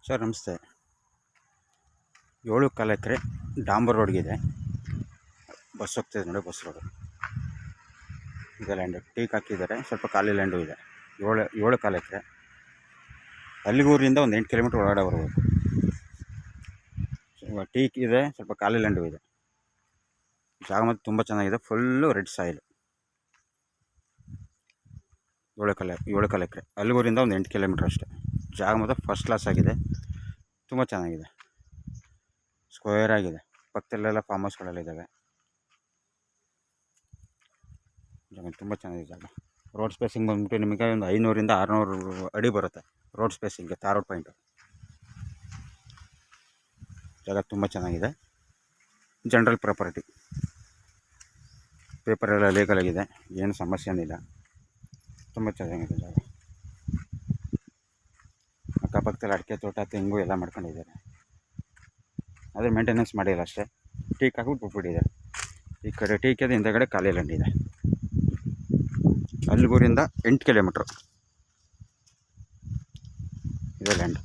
Sir ನಮಸ್ತೆ. 7.25 ಎಕರೆ ಡಾಂಬರ್ ರೋಡ್ಗಿದೆ. Bus ಹೋಗ್ತಿದೆ ನೋಡಿ, ಬಸ್ ರೋಡು ಇದೆ. ಲ್ಯಾಂಡು ಟೀಕ್ ಹಾಕಿದ್ದಾರೆ, ಸ್ವಲ್ಪ ಖಾಲಿ ಲ್ಯಾಂಡು ಇದೆ. 7.25 ಎಕರೆ. ಅಲ್ಲಿಗೂರಿಂದ ಒಂದು 8 ಕಿಲೋಮೀಟ್ರ್ ಒಳಗಡೆ ಬರ್ಬೋದು. ಟೀಕ್ ಇದೆ, ಸ್ವಲ್ಪ ಖಾಲಿ ಲ್ಯಾಂಡು ಇದೆ. ಜಾಗ ಮತ್ತು ತುಂಬ ಚೆನ್ನಾಗಿದೆ. Full red soil. 7.25 ಎಕರೆ. ಅಲ್ಲಿಗೂರಿಂದ ಒಂದು 8 ಕಿಲೋಮೀಟ್ರ್ ಅಷ್ಟೇ. ಜಾಗ ಮತ್ತು ಫಸ್ಟ್ ಕ್ಲಾಸ್ ಆಗಿದೆ, ತುಂಬ ಚೆನ್ನಾಗಿದೆ. ಸ್ಕ್ವೇರ್ ಆಗಿದೆ. ಪಕ್ಕದಲ್ಲೆಲ್ಲ ಫಾರ್ಮ್ ಹೌಸ್ಗಳೆಲ್ಲ ಇದ್ದಾವೆ. ತುಂಬ ಚೆನ್ನಾಗಿದೆ ಜಾಗ. ರೋಡ್ ಸ್ಪೇಸಿಂಗ್ ಬಂದ್ಬಿಟ್ಟು ನಿಮಗೆ ಒಂದು 500ರಿಂದ 600 ಅಡಿ ಬರುತ್ತೆ. ರೋಡ್ ಸ್ಪೇಸಿಂಗ್ಗೆ ತಾರ್ ರೋಡ್ ಪಾಯಿಂಟು. ಜಾಗ ತುಂಬ ಚೆನ್ನಾಗಿದೆ. General property. ಪೇಪರೆಲ್ಲ ಲೀಗಲ್ ಆಗಿದೆ, ಏನು ಸಮಸ್ಯೆ ಏನಿಲ್ಲ. ತುಂಬ ಚೆನ್ನಾಗಿದೆ ಜಾಗ. ಅಕ್ಕಪಕ್ಕದಲ್ಲಿ ಅಡಿಕೆ ತೋಟ, ತೆಂಗು ಎಲ್ಲ ಮಾಡ್ಕೊಂಡಿದ್ದಾರೆ. ಅದೇ ಮೇಂಟೆನೆನ್ಸ್ ಮಾಡಿಲ್ಲ ಅಷ್ಟೇ. ಟೀಕ್ ಹಾಕ್ಬಿಟ್ಟು ಬಿಟ್ಬಿಟ್ಟಿದ್ದಾರೆ. ಈ ಕಡೆ ಟೀಕ್ ಇದೆ, ಹಿಂದೆಗಡೆ ಖಾಲಿ ಲ್ಯಾಂಡ್ ಇದೆ. ಅಲ್ಲಿಗೂರಿಂದ 8 ಕಿಲೋಮೀಟ್ರು ಇದೆ ಲ್ಯಾಂಡ್.